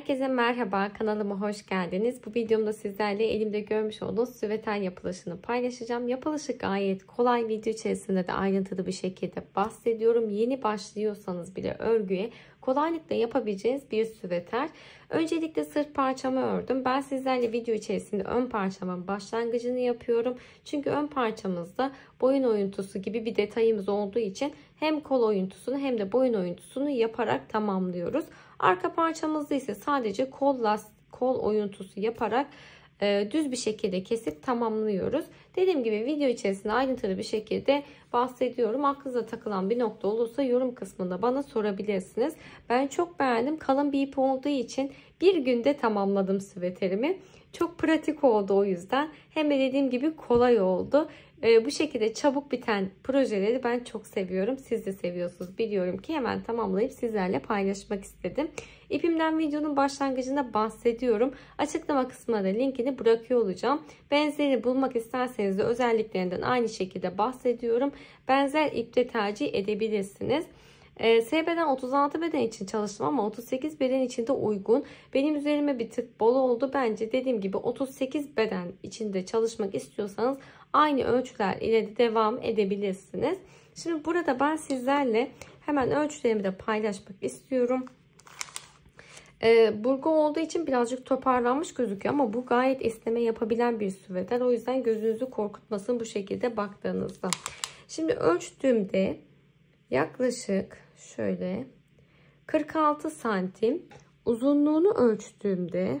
Herkese merhaba, kanalıma hoş geldiniz. Bu videomda sizlerle elimde görmüş olduğunuz süveter yapılışını paylaşacağım. Yapılışı gayet kolay, video içerisinde de ayrıntılı bir şekilde bahsediyorum. Yeni başlıyorsanız bile örgüye kolaylıkla yapabileceğiniz bir süveter. Öncelikle sırt parçamı ördüm. Ben sizlerle video içerisinde ön parçamın başlangıcını yapıyorum. Çünkü ön parçamızda boyun oyuntusu gibi bir detayımız olduğu için hem kol oyuntusunu hem de boyun oyuntusunu yaparak tamamlıyoruz. Arka parçamızda ise sadece kol oyuntusu yaparak düz bir şekilde kesip tamamlıyoruz. Dediğim gibi video içerisinde ayrıntılı bir şekilde bahsediyorum. Aklınıza takılan bir nokta olursa yorum kısmında bana sorabilirsiniz. Ben çok beğendim. Kalın bir ip olduğu için bir günde tamamladım süveterimi. Çok pratik oldu o yüzden. Hem de dediğim gibi kolay oldu. Bu şekilde çabuk biten projeleri ben çok seviyorum. Siz de seviyorsunuz biliyorum ki, hemen tamamlayıp sizlerle paylaşmak istedim. İpimden videonun başlangıcında bahsediyorum. Açıklama kısmına da linkini bırakıyor olacağım. Benzerini bulmak isterseniz de özelliklerinden aynı şekilde bahsediyorum. Benzer ipte tercih edebilirsiniz. SB'den 36 beden için çalıştım ama 38 beden için de uygun. Benim üzerime bir tık bol oldu. Bence dediğim gibi 38 beden içinde çalışmak istiyorsanız aynı ölçüler ile de devam edebilirsiniz. Şimdi burada ben sizlerle hemen ölçülerimi de paylaşmak istiyorum. Burgu olduğu için birazcık toparlanmış gözüküyor ama bu gayet esneme yapabilen bir süveter. O yüzden gözünüzü korkutmasın bu şekilde baktığınızda. Şimdi ölçtüğümde yaklaşık şöyle 46 santim, uzunluğunu ölçtüğümde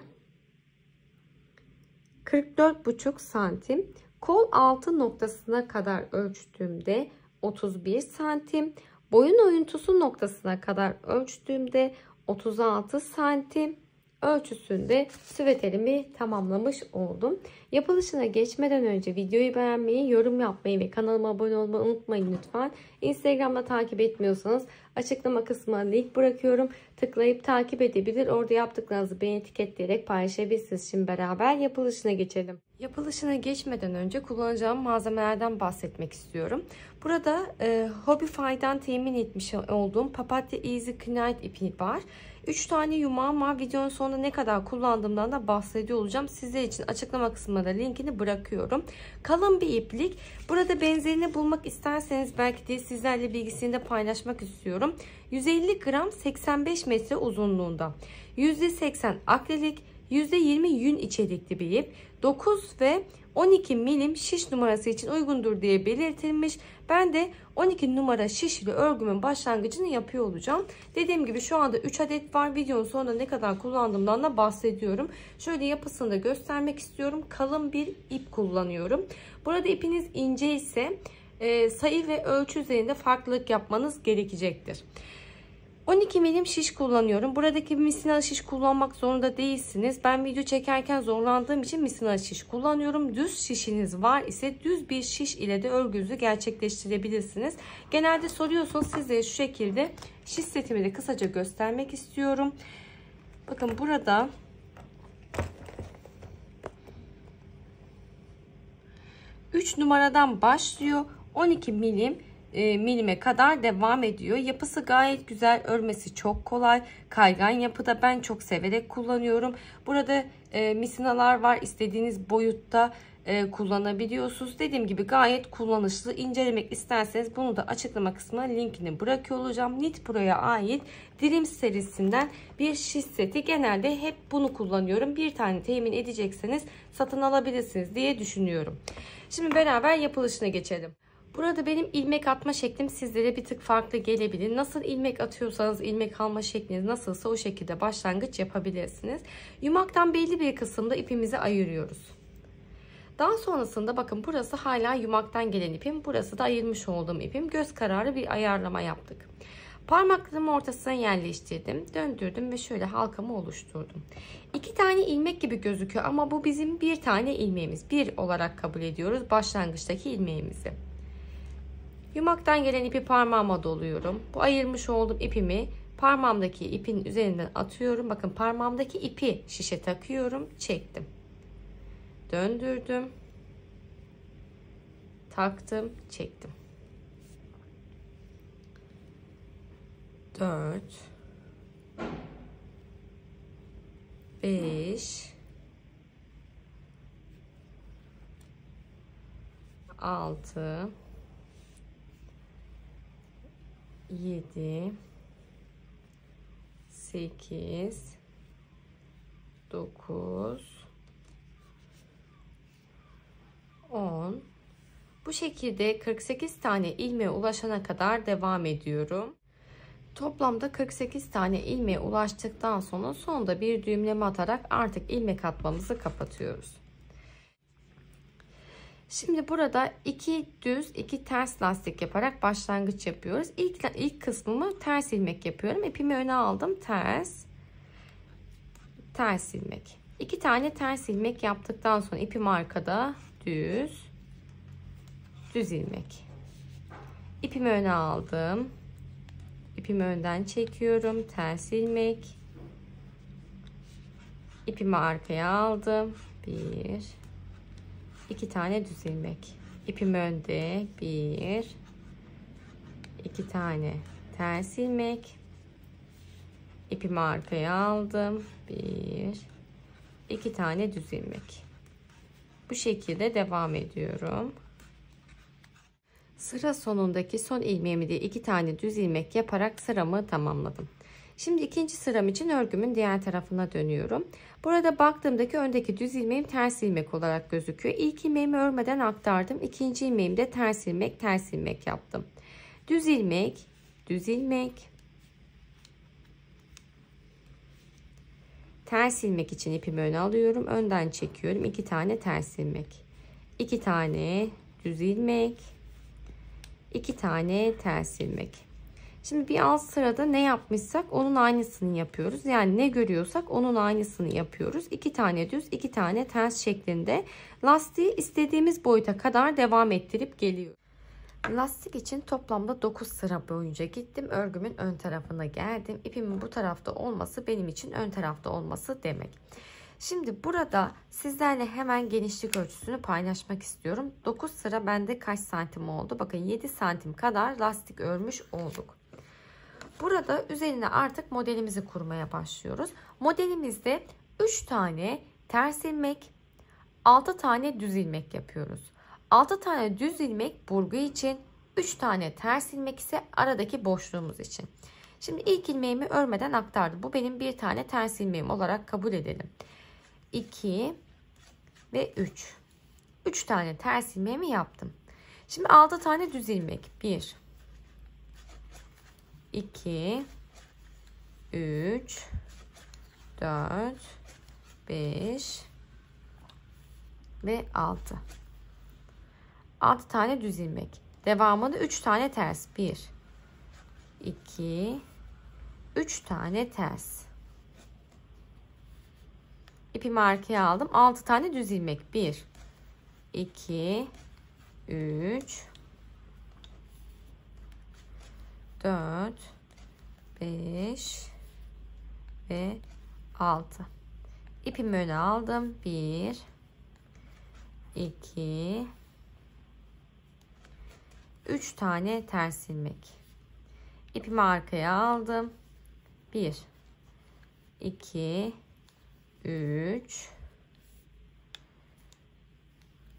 44,5 santim, kol altı noktasına kadar ölçtüğümde 31 santim, boyun oyuntusu noktasına kadar ölçtüğümde 36 santim ölçüsünde süveterimi tamamlamış oldum. Yapılışına geçmeden önce videoyu beğenmeyi, yorum yapmayı ve kanalıma abone olmayı unutmayın lütfen. Instagram'da takip etmiyorsanız açıklama kısmına link bırakıyorum. Tıklayıp takip edebilir. Orada yaptıklarınızı beni etiketleyerek paylaşabilirsiniz. Şimdi beraber yapılışına geçelim. Yapılışına geçmeden önce kullanacağım malzemelerden bahsetmek istiyorum. Burada Hobify'dan temin etmiş olduğum Papatya Easy Knit ipi var. 3 tane yumağım var. Videonun sonunda ne kadar kullandığımdan da bahsediyor olacağım. Sizler için açıklama kısmına da linkini bırakıyorum. Kalın bir iplik. Burada benzerini bulmak isterseniz belki de sizlerle bilgisini de paylaşmak istiyorum. 150 gram 85 metre uzunluğunda. %80 akrilik, %20 yün içerikli bir ip. 9 ve 12 milim şiş numarası için uygundur diye belirtilmiş. Ben de 12 numara şiş ile örgümün başlangıcını yapıyor olacağım. Dediğim gibi şu anda 3 adet var. Videonun sonunda ne kadar kullandığımdan da bahsediyorum. Şöyle yapısını da göstermek istiyorum. Kalın bir ip kullanıyorum. Burada ipiniz ince ise sayı ve ölçü üzerinde farklılık yapmanız gerekecektir. 12 milim şiş kullanıyorum. Buradaki misinalı şiş kullanmak zorunda değilsiniz. Ben video çekerken zorlandığım için misinalı şiş kullanıyorum. Düz şişiniz var ise düz bir şiş ile de örgünüzü gerçekleştirebilirsiniz. Genelde soruyorsunuz, sizlere şu şekilde şiş setimi de kısaca göstermek istiyorum. Bakın burada 3 numaradan başlıyor. 12 milime kadar devam ediyor. Yapısı gayet güzel. Örmesi çok kolay. Kaygan yapıda, ben çok severek kullanıyorum. Burada misinalar var. İstediğiniz boyutta kullanabiliyorsunuz. Dediğim gibi gayet kullanışlı. İncelemek isterseniz bunu da açıklama kısmına linkini bırakıyor olacağım. Knit Pro'ya ait Dream serisinden bir şiş seti. Genelde hep bunu kullanıyorum. Bir tane temin edecekseniz satın alabilirsiniz diye düşünüyorum. Şimdi beraber yapılışına geçelim. Burada benim ilmek atma şeklim sizlere bir tık farklı gelebilir. Nasıl ilmek atıyorsanız, ilmek alma şekliniz nasılsa o şekilde başlangıç yapabilirsiniz. Yumaktan belli bir kısımda ipimizi ayırıyoruz. Daha sonrasında bakın, burası hala yumaktan gelen ipim. Burası da ayırmış olduğum ipim. Göz kararı bir ayarlama yaptık. Parmaklarımı ortasına yerleştirdim. Döndürdüm ve şöyle halkamı oluşturdum. 2 tane ilmek gibi gözüküyor ama bu bizim bir tane ilmeğimiz. Bir olarak kabul ediyoruz başlangıçtaki ilmeğimizi. Yumaktan gelen ipi parmağıma doluyorum. Bu ayırmış olduğum ipimi parmağımdaki ipin üzerinden atıyorum. Bakın, parmağımdaki ipi şişe takıyorum. Çektim. Döndürdüm. Taktım. Çektim. 4 5 6 7 8 9 10. Bu şekilde 48 tane ilmeğe ulaşana kadar devam ediyorum. Toplamda 48 tane ilmeğe ulaştıktan sonra sonda bir düğümleme atarak artık ilmek atmamızı kapatıyoruz. Şimdi burada 2 düz 2 ters lastik yaparak başlangıç yapıyoruz. İlk kısmımı ters ilmek yapıyorum. İpimi öne aldım. Ters ilmek. 2 tane ters ilmek yaptıktan sonra ipim arkada, düz ilmek. İpimi öne aldım. İpimi önden çekiyorum. Ters ilmek. İpimi arkaya aldım. 2 tane düz ilmek. İpim önde. 2 tane ters ilmek. İpimi arkaya aldım. 2 tane düz ilmek. Bu şekilde devam ediyorum. Sıra sonundaki son ilmeğimi de 2 tane düz ilmek yaparak sıramı tamamladım. Şimdi ikinci sıram için örgümün diğer tarafına dönüyorum. Burada baktığımdaki öndeki düz ilmeğim ters ilmek olarak gözüküyor. İlk ilmeğimi örmeden aktardım. İkinci ilmeğimde ters ilmek yaptım. Düz ilmek, ters ilmek için ipimi öne alıyorum. Önden çekiyorum. 2 tane ters ilmek. 2 tane düz ilmek. 2 tane ters ilmek. Şimdi bir alt sırada ne yapmışsak onun aynısını yapıyoruz. Yani ne görüyorsak onun aynısını yapıyoruz. 2 tane düz, 2 tane ters şeklinde lastiği istediğimiz boyuta kadar devam ettirip geliyoruz. Lastik için toplamda 9 sıra boyunca gittim. Örgümün ön tarafına geldim. İpimin bu tarafta olması benim için ön tarafta olması demek. Şimdi burada sizlerle hemen genişlik ölçüsünü paylaşmak istiyorum. 9 sıra bende kaç santim oldu? Bakın 7 santim kadar lastik örmüş olduk. Burada üzerine artık modelimizi kurmaya başlıyoruz. Modelimizde 3 tane ters ilmek, 6 tane düz ilmek yapıyoruz. 6 tane düz ilmek burgu için, 3 tane ters ilmek ise aradaki boşluğumuz için. Şimdi ilk ilmeğimi örmeden aktardım. Bu benim bir tane ters ilmeğim olarak kabul edelim. 2 ve 3. 3 tane ters ilmeğimi yaptım. Şimdi 6 tane düz ilmek. 1 2 3 4 5 ve 6. 6 tane düz ilmek. Devamında 3 tane ters. 1 2 3 tane ters. İpimi arkaya aldım. 6 tane düz ilmek. 1 2 3 4 5 ve 6. İpimi öne aldım. 1 2 3 tane ters ilmek. İpimi arkaya aldım. 1 2 3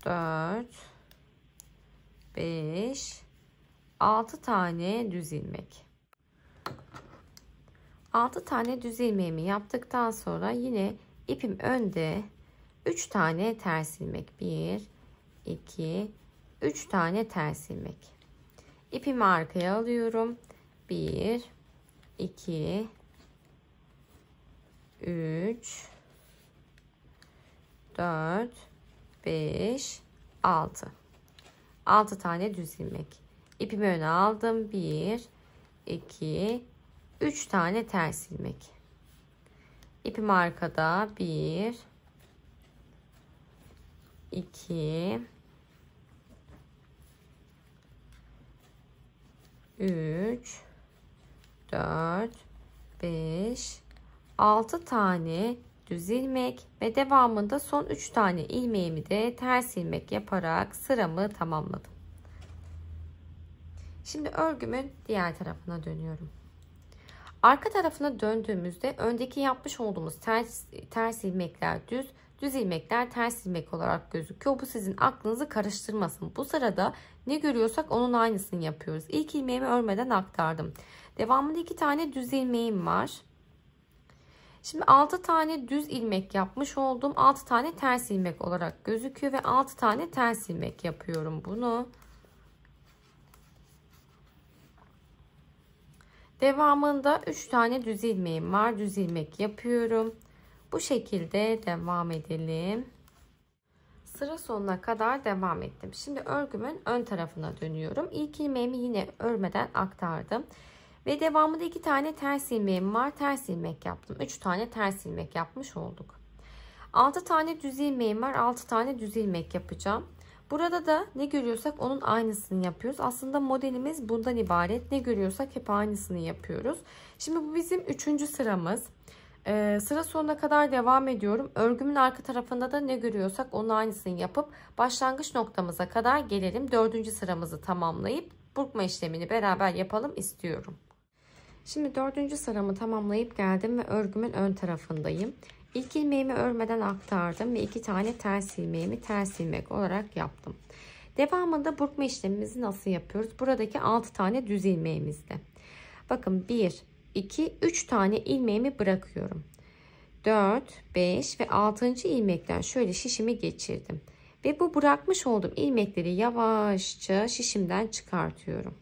4 5 6 tane düz ilmek. 6 tane düz ilmeğimi yaptıktan sonra yine ipim önde 3 tane ters ilmek. 1 2 3 tane ters ilmek. İpimi arkaya alıyorum. 1 2 3 4 5 6. 6 tane düz ilmek. İpimi öne aldım. 1 2 3 tane ters ilmek. İpim arkada. 1 2 3 4 5 6 tane düz ilmek ve devamında son 3 tane ilmeğimi de ters ilmek yaparak sıramı tamamladım. Şimdi örgümün diğer tarafına dönüyorum. Arka tarafına döndüğümüzde öndeki yapmış olduğumuz ters ilmekler düz ilmekler ters ilmek olarak gözüküyor. Bu sizin aklınızı karıştırmasın. Bu sırada ne görüyorsak onun aynısını yapıyoruz. İlk ilmeğimi örmeden aktardım. Devamında 2 tane düz ilmeğim var. Şimdi 6 tane düz ilmek yapmış oldum. 6 tane ters ilmek olarak gözüküyor ve 6 tane ters ilmek yapıyorum bunu. Devamında 3 tane düz ilmeğim var. Düz ilmek yapıyorum. Bu şekilde devam edelim. Sıra sonuna kadar devam ettim. Şimdi örgümün ön tarafına dönüyorum. İlk ilmeğimi yine örmeden aktardım. Ve devamında 2 tane ters ilmeğim var. Ters ilmek yaptım. 3 tane ters ilmek yapmış olduk. 6 tane düz ilmeğim var. 6 tane düz ilmek yapacağım. Burada da ne görüyorsak onun aynısını yapıyoruz. Aslında modelimiz bundan ibaret. Ne görüyorsak hep aynısını yapıyoruz. Şimdi bu bizim 3. sıramız. Sıra sonuna kadar devam ediyorum. Örgümün arka tarafında da ne görüyorsak onun aynısını yapıp başlangıç noktamıza kadar gelelim. 4. sıramızı tamamlayıp burkma işlemini beraber yapalım istiyorum. Şimdi 4. sıramı tamamlayıp geldim ve örgümün ön tarafındayım. İlk ilmeğimi örmeden aktardım ve 2 tane ters ilmeğimi ters ilmek olarak yaptım. Devamında burkma işlemimizi nasıl yapıyoruz? Buradaki 6 tane düz ilmeğimizde. Bakın 1, 2, 3 tane ilmeğimi bırakıyorum. 4, 5 ve 6. ilmekten şöyle şişimi geçirdim. Ve bu bırakmış olduğum ilmekleri yavaşça şişimden çıkartıyorum.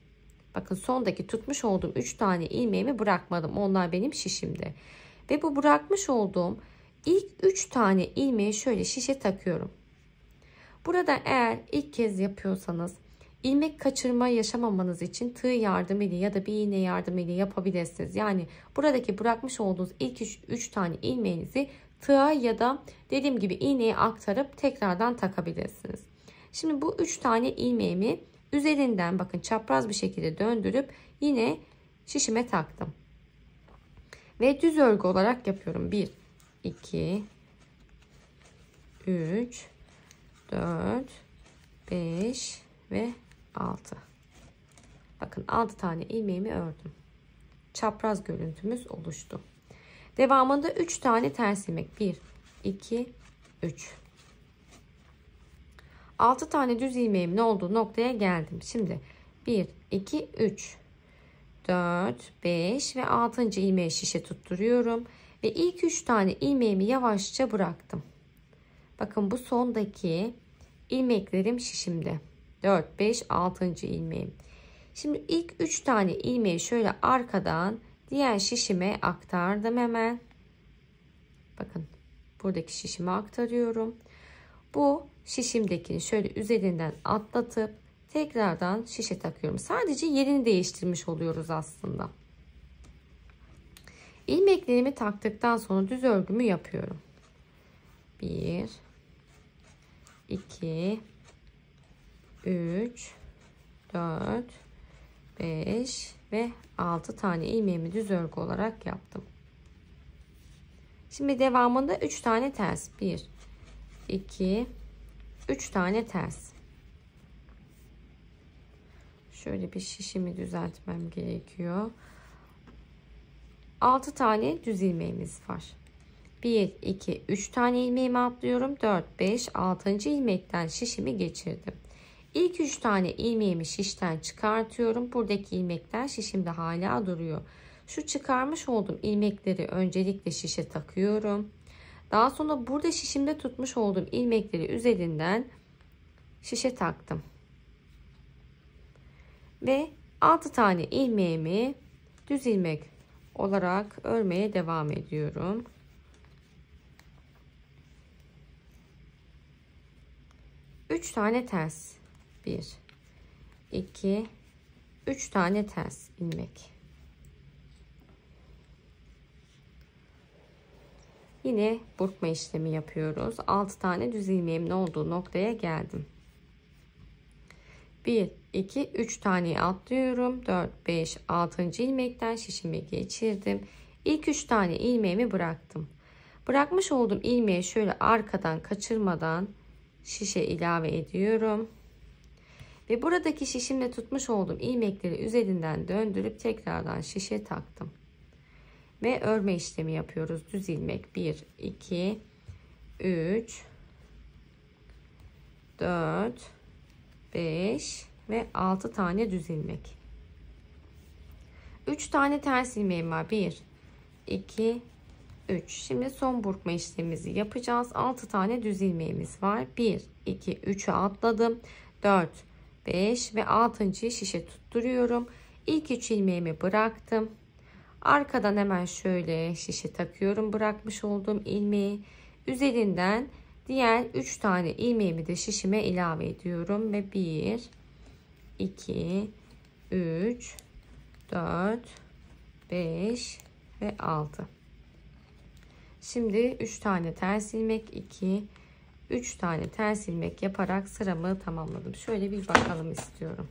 Bakın sondaki tutmuş olduğum 3 tane ilmeğimi bırakmadım. Onlar benim şişimde. Ve bu bırakmış olduğum ilk 3 tane ilmeği şöyle şişe takıyorum. Burada eğer ilk kez yapıyorsanız ilmek kaçırma yaşamamanız için tığ yardımıyla ya da bir iğne yardımıyla yapabilirsiniz. Yani buradaki bırakmış olduğunuz ilk 3 tane ilmeğinizi tığa ya da dediğim gibi iğneye aktarıp tekrardan takabilirsiniz. Şimdi bu 3 tane ilmeğimi üzerinden bakın çapraz bir şekilde döndürüp yine şişime taktım. Ve düz örgü olarak yapıyorum. 1, 2, 3, 4, 5 ve 6. Bakın 6 tane ilmeğimi ördüm. Çapraz görüntümüz oluştu. Devamında 3 tane ters ilmek. 1, 2, 3. 6 tane düz ilmeğimin olduğu noktaya geldim. Şimdi 1, 2, 3, 4, 5 ve 6. ilmeği şişe tutturuyorum. Ve ilk 3 tane ilmeğimi yavaşça bıraktım. Bakın bu sondaki ilmeklerim şişimde. 4, 5, 6. ilmeğim. Şimdi ilk 3 tane ilmeği şöyle arkadan diğer şişime aktardım hemen. Bakın buradaki şişime aktarıyorum. Bu şişimdekini şöyle üzerinden atlatıp tekrardan şişe takıyorum. Sadece yerini değiştirmiş oluyoruz aslında. İlmeklerimi taktıktan sonra düz örgümü yapıyorum. 1, 2, 3, 4, 5 ve 6 tane ilmeğimi düz örgü olarak yaptım. Şimdi devamında 3 tane ters. 1, 2, 3 tane ters. Şöyle bir şişimi düzeltmem gerekiyor. 6 tane düz ilmeğimiz var. 1, 2, 3 tane ilmeğimi atlıyorum. 4, 5, 6. ilmekten şişimi geçirdim. İlk 3 tane ilmeğimi şişten çıkartıyorum. Buradaki ilmekler şişimde hala duruyor. Şu çıkarmış olduğum ilmekleri öncelikle şişe takıyorum. Daha sonra burada şişimde tutmuş olduğum ilmekleri üzerinden şişe taktım. Ve 6 tane ilmeğimi düz ilmek olarak örmeye devam ediyorum. Üç tane ters. 1, 2, 3 tane ters ilmek. Yine burkma işlemi yapıyoruz. 6 tane düz ilmeğimin olduğu noktaya geldim. 1, 2, 3 taneyi atlıyorum. 4, 5, 6. ilmekten şişimi geçirdim. İlk 3 tane ilmeğimi bıraktım. Bırakmış olduğum ilmeği şöyle arkadan kaçırmadan şişe ilave ediyorum. Ve buradaki şişimle tutmuş olduğum ilmekleri üzerinden döndürüp tekrardan şişe taktım. ve örme işlemi yapıyoruz. Düz ilmek 1, 2, 3, 4, 5 ve 6 tane düz ilmek. 3 tane ters ilmeğim var. 1, 2, 3. Şimdi son burkma işlemimizi yapacağız. 6 tane düz ilmeğimiz var. 1, 2, 3'ü atladım. 4, 5 ve 6.'yı şişe tutturuyorum. İlk 3 ilmeğimi bıraktım. Arkadan hemen şöyle şişe takıyorum bırakmış olduğum ilmeği. Üzerinden diğer 3 tane ilmeğimi de şişime ilave ediyorum ve 1, 2, 3, 4, 5 ve 6. Şimdi 3 tane ters ilmek, 2, 3 tane ters ilmek yaparak sıramı tamamladım. Şöyle bir bakalım istiyorum.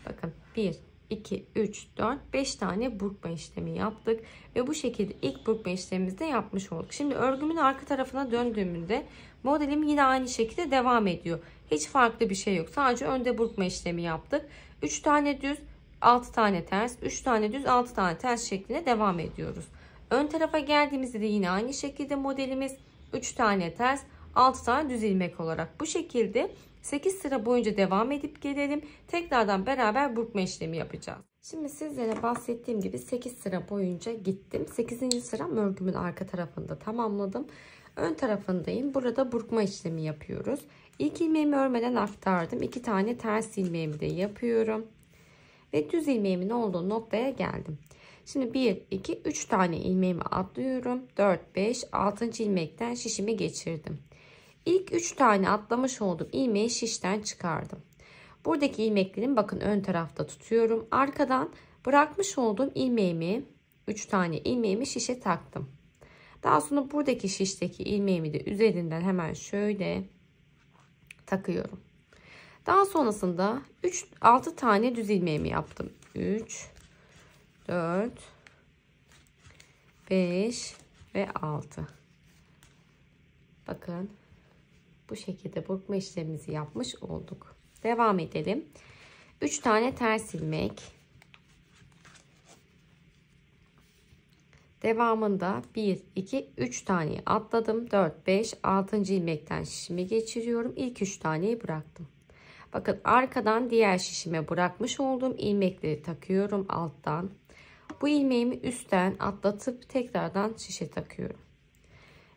Bakın 1, 2, 3, 4, 5 tane burkma işlemi yaptık. Ve bu şekilde ilk burkma işlemimizi de yapmış olduk. Şimdi örgümün arka tarafına döndüğümde modelim yine aynı şekilde devam ediyor. Hiç farklı bir şey yok. Sadece önde burkma işlemi yaptık. 3 tane düz, 6 tane ters, 3 tane düz, 6 tane ters şeklinde devam ediyoruz. Ön tarafa geldiğimizde de yine aynı şekilde modelimiz 3 tane ters, 6 tane düz ilmek olarak bu şekilde 8 sıra boyunca devam edip gelelim. Tekrardan beraber burkma işlemi yapacağız. Şimdi sizlere bahsettiğim gibi 8 sıra boyunca gittim. 8. sıram örgümün arka tarafında tamamladım. Ön tarafındayım. Burada burkma işlemi yapıyoruz. İlk ilmeğimi örmeden aktardım. 2 tane ters ilmeğimi de yapıyorum. Ve düz ilmeğimin olduğu noktaya geldim. Şimdi 1, 2, 3 tane ilmeğimi atlıyorum. 4, 5, 6. ilmekten şişimi geçirdim. İlk 3 tane atlamış olduğum ilmeği şişten çıkardım. Buradaki ilmeklerimi bakın ön tarafta tutuyorum. Arkadan bırakmış olduğum ilmeğimi 3 tane ilmeğimi şişe taktım. Daha sonra buradaki şişteki ilmeğimi de üzerinden hemen şöyle takıyorum. Daha sonrasında 6 tane düz ilmeğimi yaptım. 3, 4, 5 ve 6. Bakın bu şekilde burkma işlemimizi yapmış olduk. Devam edelim. 3 tane ters ilmek. Devamında 1, 2, 3 taneyi atladım. 4, 5, 6. ilmekten şişimi geçiriyorum. İlk 3 taneyi bıraktım. Bakın arkadan diğer şişime bırakmış olduğum ilmekleri takıyorum alttan. Bu ilmeğimi üstten atlatıp tekrardan şişe takıyorum.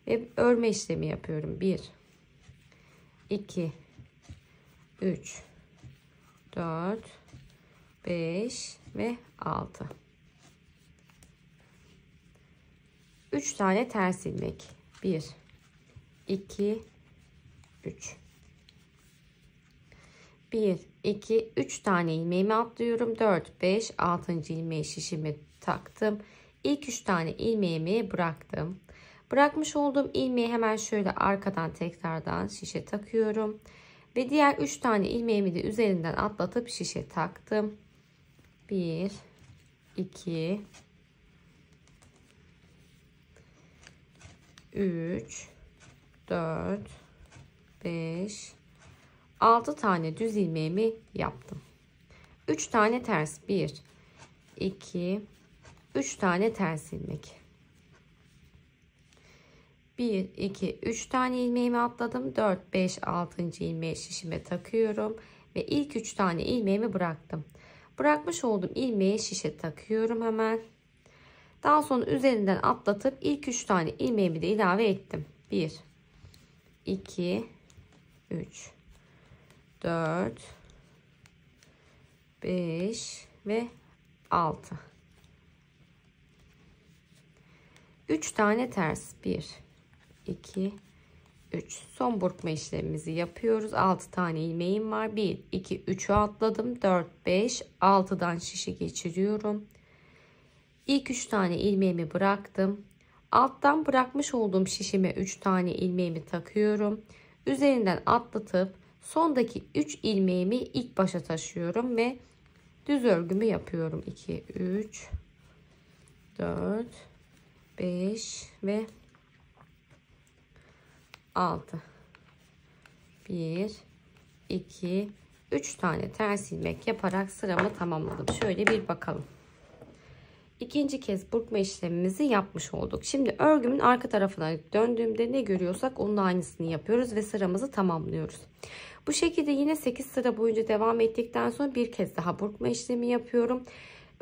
Ve örme işlemi yapıyorum. 1, 2, 3, 4, 5 ve 6. 3 tane ters ilmek. 1, 2, 3. 1, 2, 3 tane ilmeğimi atlıyorum. 4, 5, 6. ilmeği şişime taktım. İlk 3 tane ilmeğimi bıraktım. Bırakmış olduğum ilmeği hemen şöyle arkadan tekrardan şişe takıyorum. Ve diğer 3 tane ilmeğimi de üzerinden atlatıp şişe taktım. 1, 2, 3, 4, 5, 6 tane düz ilmeğimi yaptım. 3 tane ters. 1, 2, 3 tane ters ilmek. 1, 2, 3 tane ilmeğimi atladım. 4, 5, 6. ilmeği şişime takıyorum. Ve ilk 3 tane ilmeğimi bıraktım. Bırakmış olduğum ilmeği şişe takıyorum hemen. Daha sonra üzerinden atlatıp ilk 3 tane ilmeğimi de ilave ettim. 1, 2, 3, 4, 5 ve 6. 3 tane ters. 1, 2, 3. Son burkma işlemimizi yapıyoruz. 6 tane ilmeğim var. 1, 2, 3'ü atladım. 4, 5, 6'dan şişe geçiriyorum. İlk 3 tane ilmeğimi bıraktım. Alttan bırakmış olduğum şişime 3 tane ilmeğimi takıyorum. Üzerinden atlatıp sondaki 3 ilmeğimi ilk başa taşıyorum ve düz örgümü yapıyorum. 2, 3, 4, 5 ve 6. 1, 2, 3 tane ters ilmek yaparak sıramı tamamladım. Şöyle bir bakalım. ikinci kez burkma işlemimizi yapmış olduk. Şimdi örgümün arka tarafına döndüğümde ne görüyorsak onun aynısını yapıyoruz ve sıramızı tamamlıyoruz. Bu şekilde yine 8 sıra boyunca devam ettikten sonra bir kez daha burkma işlemi yapıyorum.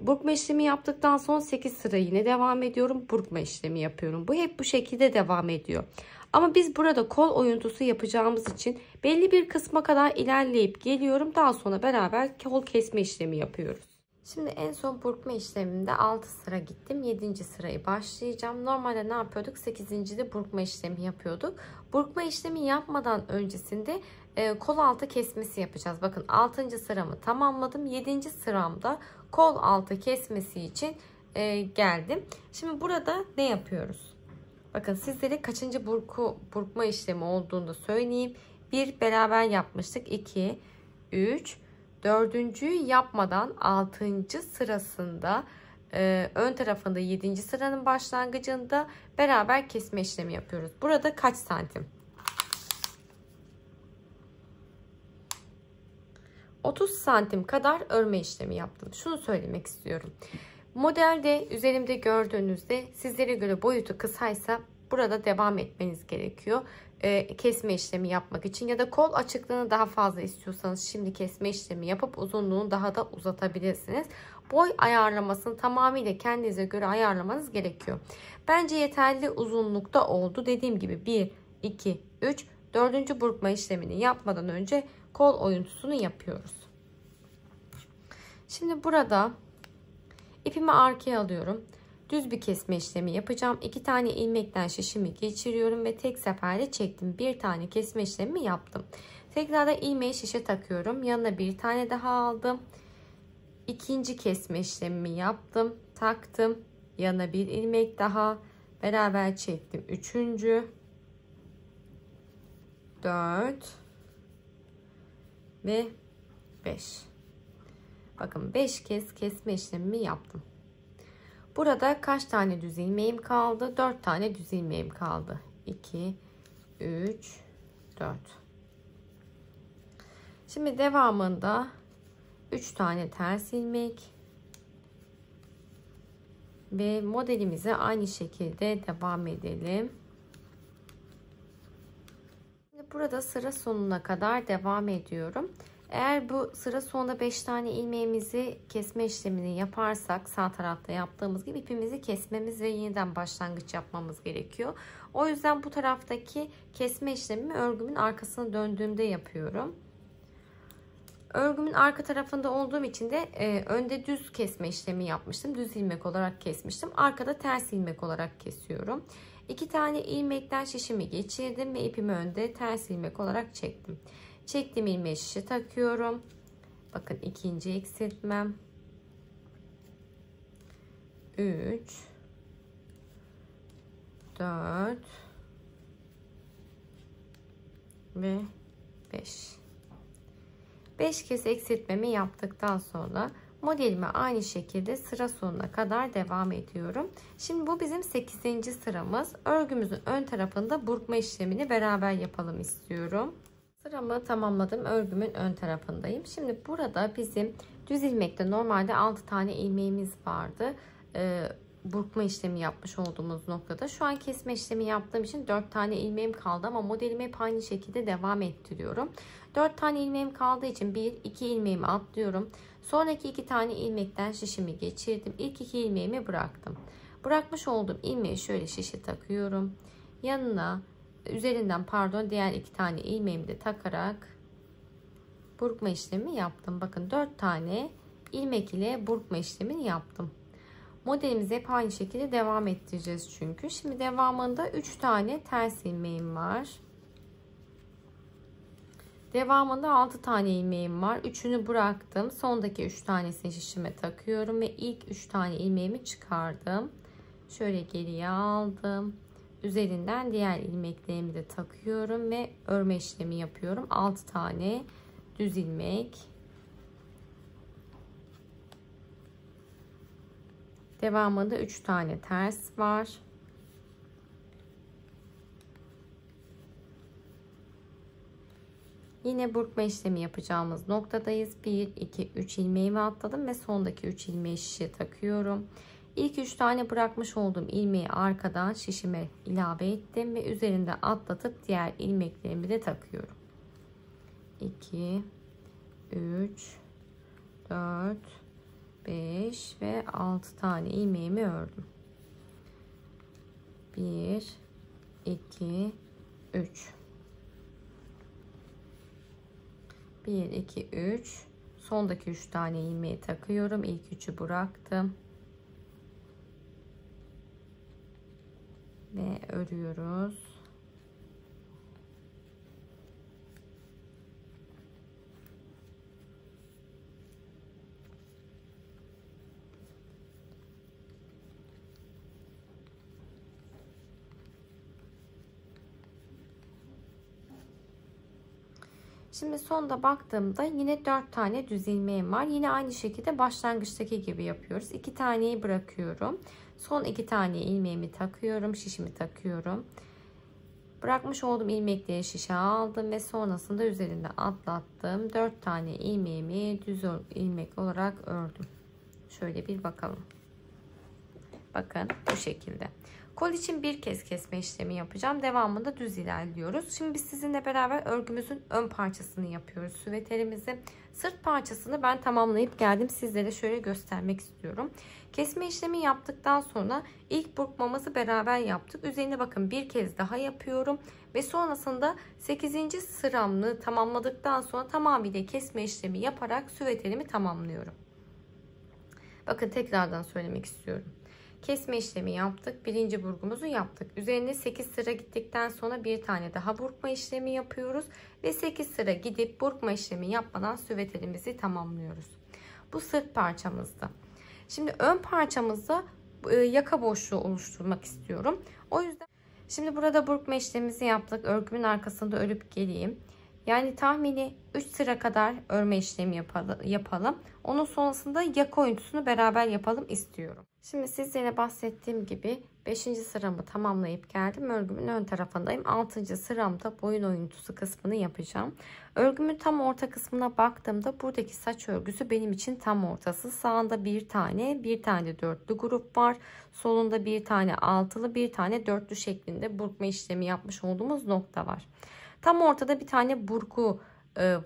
Burkma işlemi yaptıktan sonra 8 sıra yine devam ediyorum. Burkma işlemi yapıyorum. Bu hep bu şekilde devam ediyor. Ama biz burada kol oyuntusu yapacağımız için belli bir kısma kadar ilerleyip geliyorum. Daha sonra beraber kol kesme işlemi yapıyoruz. Şimdi en son burkma işleminde 6 sıra gittim. 7. sırayı başlayacağım. Normalde ne yapıyorduk? 8. burkma işlemi yapıyorduk. Burkma işlemi yapmadan öncesinde kol altı kesmesi yapacağız. Bakın 6. sıramı tamamladım. 7. sıramda kol altı kesmesi için geldim. Şimdi burada ne yapıyoruz? Bakın sizlere kaçıncı burkma işlemi olduğunu da söyleyeyim. Bir beraber yapmıştık. 2, 3, dördüncüyü yapmadan 6. sırasında ön tarafında 7. sıranın başlangıcında beraber kesme işlemi yapıyoruz. Burada kaç santim? 30 santim kadar örme işlemi yaptım. Şunu söylemek istiyorum. Modelde üzerimde gördüğünüzde sizlere göre boyutu kısaysa burada devam etmeniz gerekiyor. Kesme işlemi yapmak için ya da kol açıklığını daha fazla istiyorsanız şimdi kesme işlemi yapıp uzunluğunu daha da uzatabilirsiniz. Boy ayarlamasını tamamıyla kendinize göre ayarlamanız gerekiyor. Bence yeterli uzunlukta oldu. Dediğim gibi 1, 2, 3, 4. burkma işlemini yapmadan önce kol oyuntusunu yapıyoruz. Şimdi burada ipimi arkaya alıyorum. Düz bir kesme işlemi yapacağım. 2 tane ilmekten şişimi geçiriyorum ve tek seferde çektim. Bir tane kesme işlemi yaptım. Tekrar da ilmeği şişe takıyorum. Yanına bir tane daha aldım. İkinci kesme işlemimi yaptım. Taktım. Yanına bir ilmek daha. Beraber çektim. 3. 4 ve 5. Bakın 5 kez kesme işlemimi yaptım. Burada kaç tane düz ilmeğim kaldı? 4 tane düz ilmeğim kaldı. 2, 3, 4. Şimdi devamında 3 tane ters ilmek ve modelimize aynı şekilde devam edelim. Burada sıra sonuna kadar devam ediyorum. Eğer bu sıra sonunda 5 tane ilmeğimizi kesme işlemini yaparsak sağ tarafta yaptığımız gibi ipimizi kesmemiz ve yeniden başlangıç yapmamız gerekiyor. O yüzden bu taraftaki kesme işlemimi örgümün arkasına döndüğümde yapıyorum. Örgümün arka tarafında olduğum için de önde düz kesme işlemi yapmıştım. Düz ilmek olarak kesmiştim. Arkada ters ilmek olarak kesiyorum. 2 tane ilmekten şişimi geçirdim ve ipimi önde ters ilmek olarak çektim. Çektiğim ilmeği şişe takıyorum. Bakın ikinci eksiltmem. 3 4 ve 5. 5 kez eksiltmemi yaptıktan sonra modelime aynı şekilde sıra sonuna kadar devam ediyorum. Şimdi bu bizim 8. sıramız. Örgümüzün ön tarafında burkma işlemini beraber yapalım istiyorum. Sıramı tamamladım. Örgümün ön tarafındayım. Şimdi burada bizim düz ilmekte normalde 6 tane ilmeğimiz vardı. Burkma işlemi yapmış olduğumuz noktada. Şu an kesme işlemi yaptığım için 4 tane ilmeğim kaldı ama modelimi hep aynı şekilde devam ettiriyorum. 4 tane ilmeğim kaldığı için 1, 2 ilmeğimi atlıyorum. Sonraki 2 tane ilmekten şişimi geçirdim. İlk 2 ilmeğimi bıraktım. Bırakmış olduğum ilmeği şöyle şişe takıyorum. Yanına üzerinden diğer 2 tane ilmeğimi de takarak burkma işlemi yaptım. Bakın 4 tane ilmek ile burkma işlemini yaptım. Modelimizi hep aynı şekilde devam ettireceğiz çünkü. Şimdi devamında 3 tane ters ilmeğim var. Devamında 6 tane ilmeğim var. 3'ünü bıraktım. Sondaki 3 tanesini şişime takıyorum ve ilk 3 tane ilmeğimi çıkardım. Şöyle geriye aldım. Üzerinden diğer ilmeklerimi de takıyorum ve örme işlemi yapıyorum. 6 tane düz ilmek. Devamında 3 tane ters var. Yine burkma işlemi yapacağımız noktadayız. 1, 2, 3 ilmeğimi atladım ve sondaki 3 ilmeği şişe takıyorum. İlk 3 tane bırakmış olduğum ilmeği arkadan şişime ilave ettim ve üzerinde atlatıp diğer ilmeklerimi de takıyorum. 2, 3, 4, 5 ve 6 tane ilmeğimi ördüm. 1, 2, 3. 1, 2, 3. Sondaki 3 tane ilmeği takıyorum. İlk 3'ü bıraktım. Ve örüyoruz. Şimdi sonda baktığımda yine 4 tane düz ilmeğim var. Yine aynı şekilde başlangıçtaki gibi yapıyoruz. 2 taneyi bırakıyorum. Son 2 tane ilmeğimi takıyorum. Şişimi takıyorum. Bırakmış olduğum ilmekleri şişe aldım ve sonrasında üzerinde atlattım. 4 tane ilmeğimi düz ilmek olarak ördüm. Şöyle bir bakalım. Bakın bu şekilde. Kol için bir kez kesme işlemi yapacağım. Devamında düz ilerliyoruz. Şimdi biz sizinle beraber örgümüzün ön parçasını yapıyoruz. Süveterimizi. Sırt parçasını ben tamamlayıp geldim. Sizlere şöyle göstermek istiyorum. Kesme işlemi yaptıktan sonra ilk burkmamızı beraber yaptık. Üzerine bakın bir kez daha yapıyorum. Ve sonrasında 8. sıramını tamamladıktan sonra tamamıyla kesme işlemi yaparak süveterimi tamamlıyorum. Bakın tekrardan söylemek istiyorum. Kesme işlemi yaptık. Birinci burgumuzu yaptık. Üzerine 8 sıra gittikten sonra bir tane daha burkma işlemi yapıyoruz. Ve 8 sıra gidip burkma işlemi yapmadan süveterimizi tamamlıyoruz. Bu sırt parçamızda. Şimdi ön parçamızda yaka boşluğu oluşturmak istiyorum. O yüzden şimdi burada burkma işlemimizi yaptık. Örgümün arkasında örüp geleyim. Yani tahmini 3 sıra kadar örme işlemi yapalım. Onun sonrasında yaka oyuntusunu beraber yapalım istiyorum. Şimdi sizlere bahsettiğim gibi 5. sıramı tamamlayıp geldim. Örgümün ön tarafındayım. 6. sıramda boyun oyuntusu kısmını yapacağım. Örgümün tam orta kısmına baktığımda buradaki saç örgüsü benim için tam ortası. Sağında bir tane dörtlü grup var. Solunda bir tane altılı, bir tane dörtlü şeklinde burkma işlemi yapmış olduğumuz nokta var. Tam ortada bir tane burgu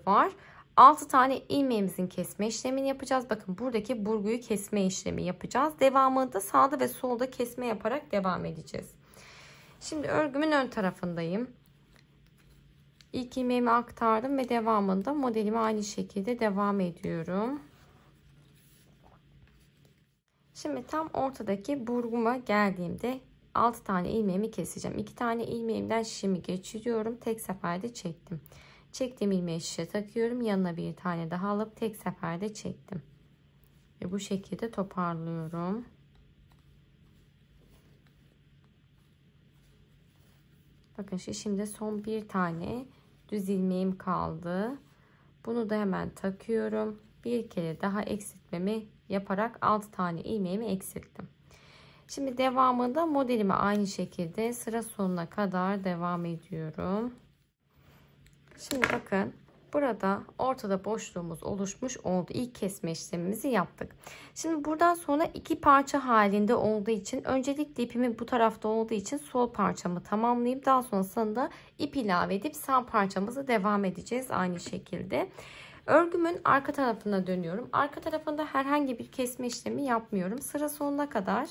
var. 6 tane ilmeğimizin kesme işlemini yapacağız. Bakın buradaki burguyu kesme işlemi yapacağız. Devamında sağda ve solda kesme yaparak devam edeceğiz. Şimdi örgümün ön tarafındayım. İlk ilmeğimi aktardım ve devamında modelime aynı şekilde devam ediyorum. Şimdi tam ortadaki burguma geldiğimde 6 tane ilmeğimi keseceğim. 2 tane ilmeğimden şişimi geçiriyorum. Tek seferde çektim. Çektiğim ilmeği şişe takıyorum. Yanına bir tane daha alıp tek seferde çektim. Ve bu şekilde toparlıyorum. Bakın şimdi son bir tane düz ilmeğim kaldı. Bunu da hemen takıyorum. Bir kere daha eksiltmemi yaparak 6 tane ilmeğimi eksilttim. Şimdi devamında modelime aynı şekilde sıra sonuna kadar devam ediyorum. Şimdi bakın burada ortada boşluğumuz oluşmuş oldu. İlk kesme işlemimizi yaptık. Şimdi buradan sonra iki parça halinde olduğu için öncelikle ipimin bu tarafta olduğu için sol parçamı tamamlayıp daha sonrasında ip ilave edip sağ parçamızı devam edeceğiz aynı şekilde. Örgümün arka tarafına dönüyorum. Arka tarafında herhangi bir kesme işlemi yapmıyorum. Sıra sonuna kadar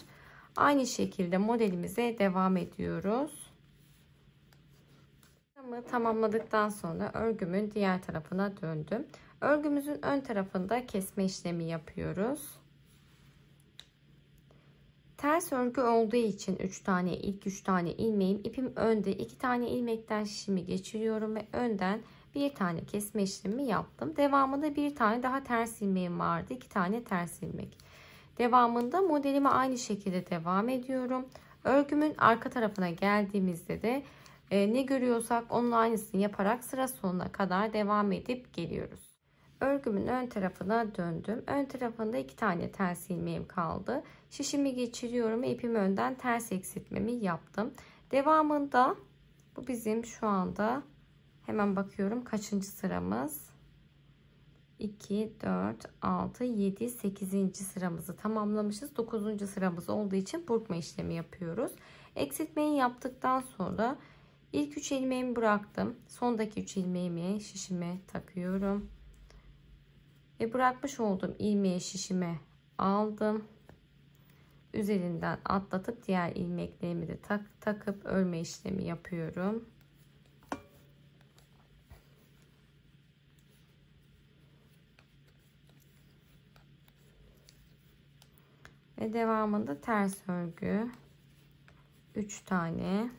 aynı şekilde modelimize devam ediyoruz. Tamamladıktan sonra örgümün diğer tarafına döndüm. Örgümüzün ön tarafında kesme işlemi yapıyoruz. Ters örgü olduğu için ilk 3 tane ilmeğim, ipim önde, 2 tane ilmekten şişimi geçiriyorum ve önden bir tane kesme işlemi yaptım. Devamında bir tane daha ters ilmeğim vardı. 2 tane ters ilmek. Devamında modelime aynı şekilde devam ediyorum. Örgümün arka tarafına geldiğimizde de ne görüyorsak onun aynısını yaparak sıra sonuna kadar devam edip geliyoruz. Örgümün ön tarafına döndüm. Ön tarafında 2 tane ters ilmeğim kaldı. Şişimi geçiriyorum ve ipimi önden ters eksiltmemi yaptım. Devamında bu bizim şu anda hemen bakıyorum kaçıncı sıramız. 2, 4, 6, 7, 8. sıramızı tamamlamışız. 9. sıramız olduğu için burkma işlemi yapıyoruz. Eksiltmeyi yaptıktan sonra ilk 3 ilmeğimi bıraktım. Sondaki 3 ilmeğimi şişime takıyorum. Ve bırakmış olduğum ilmeği şişime aldım. Üzerinden atlatıp diğer ilmeklerimi de takıp örme işlemi yapıyorum. Ve devamında ters örgü 3 tane.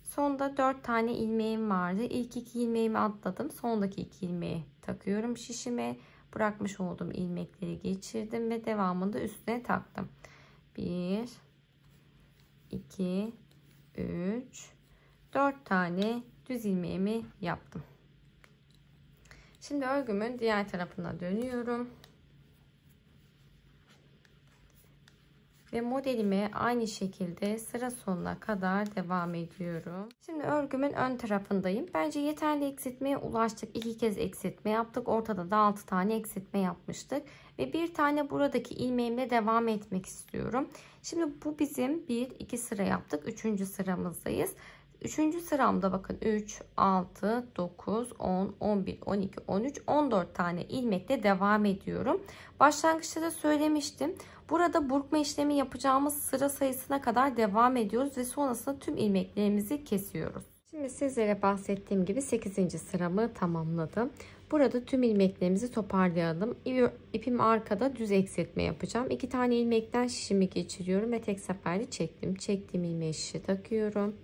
Sonda 4 tane ilmeğim vardı. İlk 2 ilmeğimi atladım. Sondaki 2 ilmeği takıyorum şişime. Bırakmış olduğum ilmekleri geçirdim ve devamında üstüne taktım. 1, 2, 3, 4 tane düz ilmeğimi yaptım. Şimdi örgümün diğer tarafına dönüyorum. Ve modelime aynı şekilde sıra sonuna kadar devam ediyorum. Şimdi örgümün ön tarafındayım. Bence yeterli eksiltmeye ulaştık. 2 kez eksiltme yaptık. Ortada da 6 tane eksiltme yapmıştık. Ve bir tane buradaki ilmeğimle devam etmek istiyorum. Şimdi bu bizim 1-2 sıra yaptık. 3. sıramızdayız. 3. sıramda bakın 3, 6, 9, 10, 11, 12, 13, 14 tane ilmekle devam ediyorum. Başlangıçta da söylemiştim. Burada burkma işlemi yapacağımız sıra sayısına kadar devam ediyoruz ve sonrasında tüm ilmeklerimizi kesiyoruz. Şimdi sizlere bahsettiğim gibi 8. sıramı tamamladım. Burada tüm ilmeklerimizi toparlayalım. İpim arkada düz eksiltme yapacağım. 2 tane ilmekten şişimi geçiriyorum ve tek seferde çektim. Çektiğim ilmeği şişe takıyorum.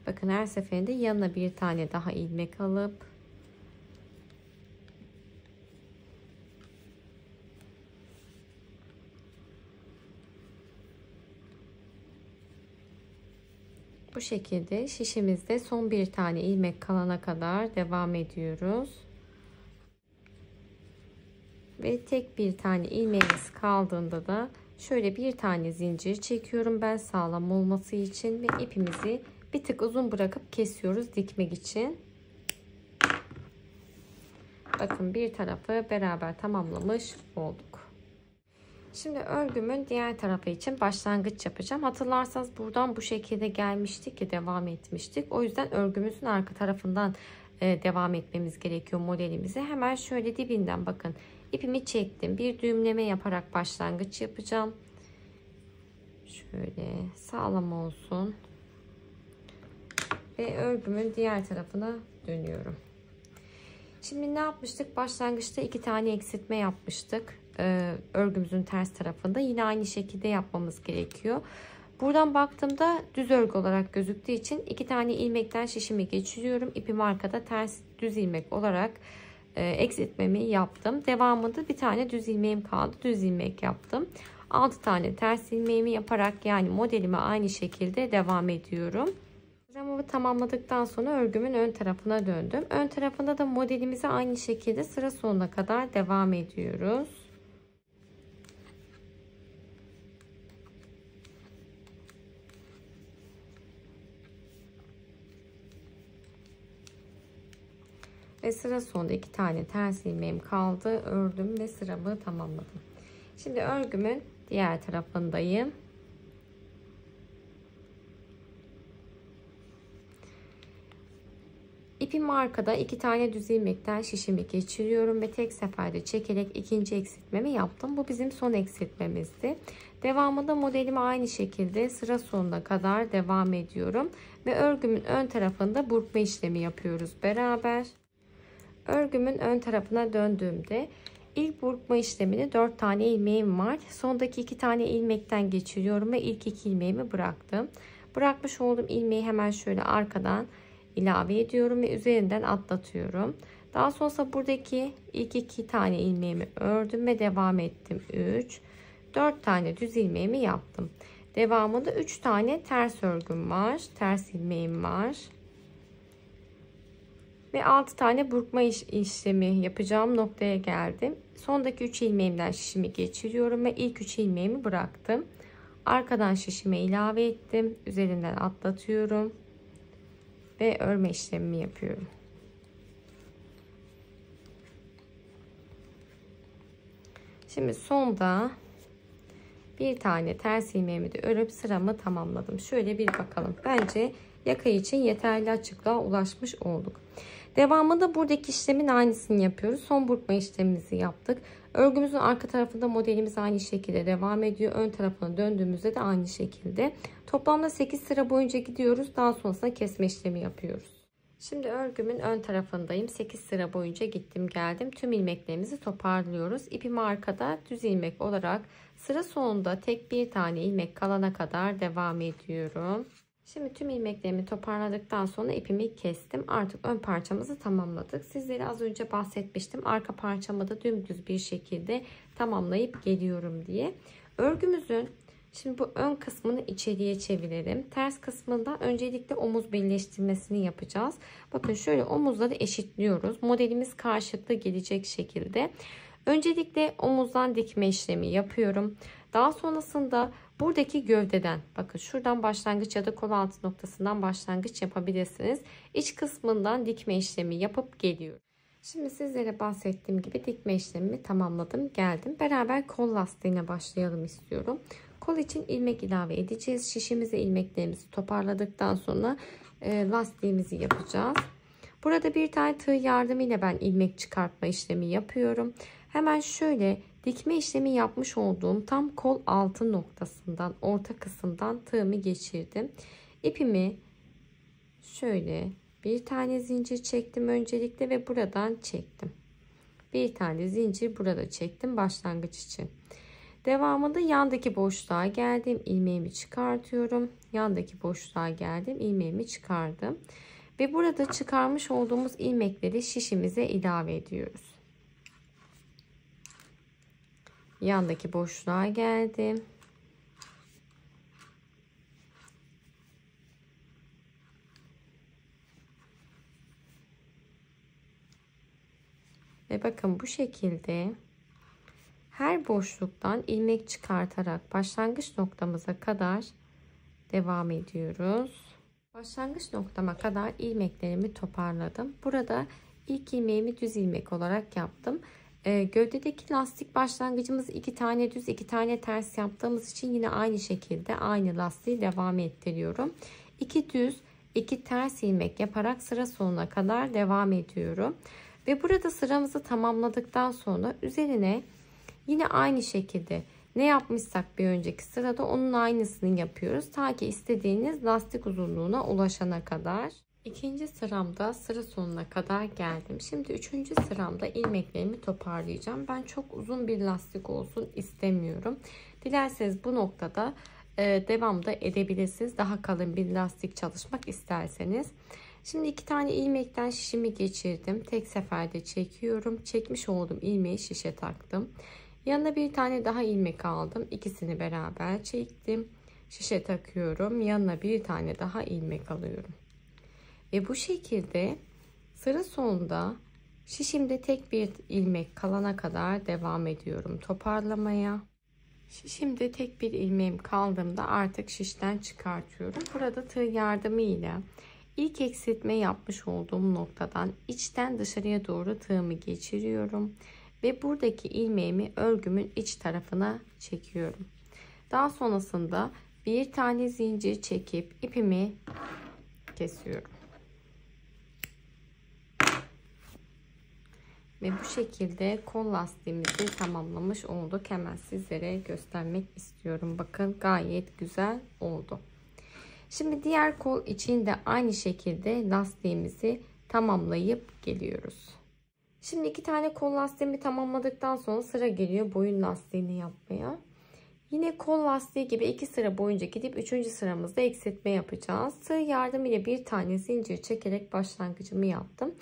Bakın her seferinde yanına bir tane daha ilmek alıp bu şekilde şişimizde son bir tane ilmek kalana kadar devam ediyoruz. Ve tek bir tane ilmeğimiz kaldığında da şöyle bir tane zincir çekiyorum ben sağlam olması için ve ipimizi bir tık uzun bırakıp kesiyoruz dikmek için. Bakın bir tarafı beraber tamamlamış olduk. Şimdi örgümün diğer tarafı için başlangıç yapacağım. Hatırlarsanız buradan bu şekilde gelmiştik ki devam etmiştik. O yüzden örgümüzün arka tarafından devam etmemiz gerekiyor modelimizi. Hemen şöyle dibinden bakın ipimi çektim. Bir düğümleme yaparak başlangıç yapacağım. Şöyle sağlam olsun. Ve örgümün diğer tarafına dönüyorum. Şimdi ne yapmıştık? Başlangıçta 2 tane eksiltme yapmıştık. Örgümüzün ters tarafında. Yine aynı şekilde yapmamız gerekiyor. Buradan baktığımda düz örgü olarak gözüktüğü için 2 tane ilmekten şişimi geçiriyorum. İpim arkada ters düz ilmek olarak eksiltmemi yaptım. Devamında bir tane düz ilmeğim kaldı. Düz ilmek yaptım. 6 tane ters ilmeğimi yaparak yani modelime aynı şekilde devam ediyorum. Sıramı tamamladıktan sonra örgümün ön tarafına döndüm. Ön tarafında da modelimize aynı şekilde sıra sonuna kadar devam ediyoruz. Ve sıra sonunda 2 tane ters ilmeğim kaldı. Ördüm ve sıramı tamamladım. Şimdi örgümün diğer tarafındayım. İpim arkada 2 tane düz ilmekten şişimi geçiriyorum ve tek seferde çekerek ikinci eksiltmemi yaptım. Bu bizim son eksiltmemizdi. Devamında modelime aynı şekilde sıra sonuna kadar devam ediyorum ve örgümün ön tarafında burkma işlemi yapıyoruz beraber. Örgümün ön tarafına döndüğümde ilk burkma işlemini 4 tane ilmeğim var. Sondaki 2 tane ilmekten geçiriyorum ve ilk 2 ilmeğimi bıraktım. Bırakmış olduğum ilmeği hemen şöyle arkadan ilave ediyorum ve üzerinden atlatıyorum. Daha sonra buradaki ilk 2 tane ilmeğimi ördüm ve devam ettim. 3, 4 tane düz ilmeğimi yaptım. Devamında 3 tane ters örgüm var. Ters ilmeğim var. Ve 6 tane burkma işlemi yapacağım noktaya geldim. Sondaki 3 ilmeğimden şişimi geçiriyorum ve ilk 3 ilmeğimi bıraktım. Arkadan şişime ilave ettim. Üzerinden atlatıyorum. Ve örme işlemimi yapıyorum. Şimdi sonda bir tane ters ilmeğimi de örüp sıramı tamamladım. Şöyle bir bakalım. Bence yaka için yeterli açıklığa ulaşmış olduk. Devamında buradaki işlemin aynısını yapıyoruz. Son burkma işlemimizi yaptık. Örgümüzün arka tarafında modelimiz aynı şekilde devam ediyor. Ön tarafına döndüğümüzde de aynı şekilde. Toplamda 8 sıra boyunca gidiyoruz. Daha sonrasında kesme işlemi yapıyoruz. Şimdi örgümün ön tarafındayım. 8 sıra boyunca gittim geldim. Tüm ilmeklerimizi toparlıyoruz. İpimi arkada düz ilmek olarak sıra sonunda tek bir tane ilmek kalana kadar devam ediyorum. Şimdi tüm ilmeklerimi toparladıktan sonra ipimi kestim. Artık ön parçamızı tamamladık. Sizlere az önce bahsetmiştim. Arka parçamı da dümdüz bir şekilde tamamlayıp geliyorum diye. Örgümüzün şimdi bu ön kısmını içeriye çevirelim. Ters kısmında öncelikle omuz birleştirmesini yapacağız. Bakın şöyle omuzları eşitliyoruz. Modelimiz karşılıklı gelecek şekilde. Öncelikle omuzdan dikme işlemi yapıyorum. Daha sonrasında buradaki gövdeden, bakın şuradan başlangıç ya da kol altı noktasından başlangıç yapabilirsiniz. İç kısmından dikme işlemi yapıp geliyorum. Şimdi sizlere bahsettiğim gibi dikme işlemimi tamamladım geldim. Beraber kol lastiğine başlayalım istiyorum. Kol için ilmek ilave edeceğiz. Şişimize ilmeklerimizi toparladıktan sonra lastiğimizi yapacağız. Burada bir tane tığ yardımıyla ben ilmek çıkartma işlemi yapıyorum. Hemen şöyle dikme işlemi yapmış olduğum tam kol altı noktasından, orta kısımdan tığımı geçirdim. İpimi şöyle bir tane zincir çektim öncelikle ve buradan çektim. Bir tane zincir burada çektim başlangıç için. Devamında yandaki boşluğa geldim, ilmeğimi çıkartıyorum. Yandaki boşluğa geldim, ilmeğimi çıkardım. Ve burada çıkarmış olduğumuz ilmekleri şişimize ilave ediyoruz. Yandaki boşluğa geldim. Ve bakın bu şekilde her boşluktan ilmek çıkartarak başlangıç noktamıza kadar devam ediyoruz. Başlangıç noktama kadar ilmeklerimi toparladım. Burada ilk ilmeğimi düz ilmek olarak yaptım. Gövdedeki lastik başlangıcımız 2 tane düz 2 tane ters yaptığımız için yine aynı şekilde aynı lastiği devam ettiriyorum. 2 düz 2 ters ilmek yaparak sıra sonuna kadar devam ediyorum. Ve burada sıramızı tamamladıktan sonra üzerine yine aynı şekilde ne yapmışsak bir önceki sırada onun aynısını yapıyoruz. Ta ki istediğiniz lastik uzunluğuna ulaşana kadar. İkinci sıramda sıra sonuna kadar geldim. Şimdi üçüncü sıramda ilmeklerimi toparlayacağım. Ben çok uzun bir lastik olsun istemiyorum. Dilerseniz bu noktada devamda edebilirsiniz. Daha kalın bir lastik çalışmak isterseniz. Şimdi 2 tane ilmekten şişimi geçirdim. Tek seferde çekiyorum. Çekmiş olduğum ilmeği şişe taktım. Yanına bir tane daha ilmek aldım. İkisini beraber çektim. Şişe takıyorum. Yanına bir tane daha ilmek alıyorum. Ve bu şekilde sıra sonunda şişimde tek bir ilmek kalana kadar devam ediyorum toparlamaya. Şişimde tek bir ilmeğim kaldığında artık şişten çıkartıyorum. Burada tığ yardımıyla ilk eksiltme yapmış olduğum noktadan içten dışarıya doğru tığımı geçiriyorum. Ve buradaki ilmeğimi örgümün iç tarafına çekiyorum. Daha sonrasında bir tane zincir çekip ipimi kesiyorum. Ve bu şekilde kol lastiğimizi tamamlamış olduk. Hemen sizlere göstermek istiyorum. Bakın gayet güzel oldu. Şimdi diğer kol için de aynı şekilde lastiğimizi tamamlayıp geliyoruz. Şimdi 2 tane kol lastiğimi tamamladıktan sonra sıra geliyor boyun lastiğini yapmaya. Yine kol lastiği gibi 2 sıra boyunca gidip 3. sıramızda eksiltme yapacağız. Tığ yardımıyla bir tane zincir çekerek başlangıcımı yaptım.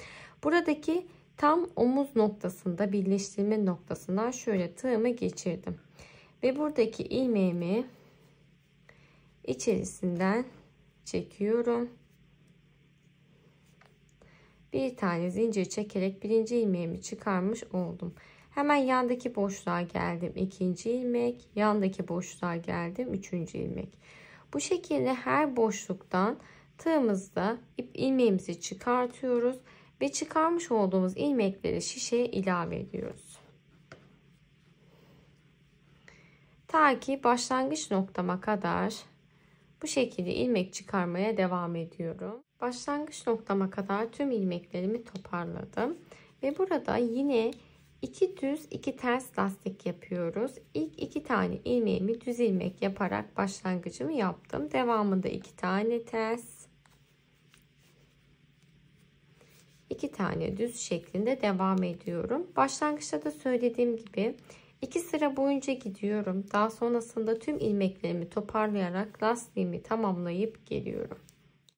Buradaki tam omuz noktasında birleştirme noktasından şöyle tığımı geçirdim. Ve buradaki ilmeğimi içerisinden çekiyorum. Bir tane zincir çekerek birinci ilmeğimi çıkarmış oldum. Hemen yandaki boşluğa geldim. İkinci ilmek, yandaki boşluğa geldim. Üçüncü ilmek. Bu şekilde her boşluktan tığımızda ilmeğimizi çıkartıyoruz ve çıkarmış olduğumuz ilmekleri şişeye ilave ediyoruz. Ta ki başlangıç noktama kadar bu şekilde ilmek çıkarmaya devam ediyorum. Başlangıç noktama kadar tüm ilmeklerimi toparladım. Ve burada yine 2 düz 2 ters lastik yapıyoruz. İlk 2 tane ilmeğimi düz ilmek yaparak başlangıcımı yaptım. Devamında 2 tane ters, 2 tane düz şeklinde devam ediyorum. Başlangıçta da söylediğim gibi 2 sıra boyunca gidiyorum. Daha sonrasında tüm ilmeklerimi toparlayarak lastiğimi tamamlayıp geliyorum.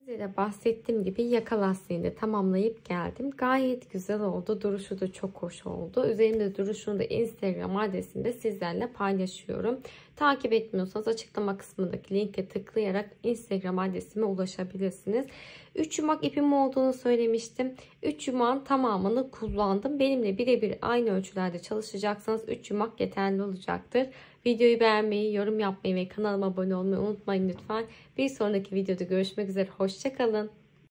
Size de bahsettiğim gibi yaka lastiğini de tamamlayıp geldim. Gayet güzel oldu. Duruşu da çok hoş oldu. Üzerinde duruşunu da Instagram adresinde sizlerle paylaşıyorum. Takip etmiyorsanız açıklama kısmındaki linke tıklayarak Instagram adresime ulaşabilirsiniz. 3 yumak ipim olduğunu söylemiştim. 3 yumağın tamamını kullandım. Benimle birebir aynı ölçülerde çalışacaksanız 3 yumak yeterli olacaktır. Videoyu beğenmeyi, yorum yapmayı ve kanalıma abone olmayı unutmayın lütfen. Bir sonraki videoda görüşmek üzere. Hoşça kalın.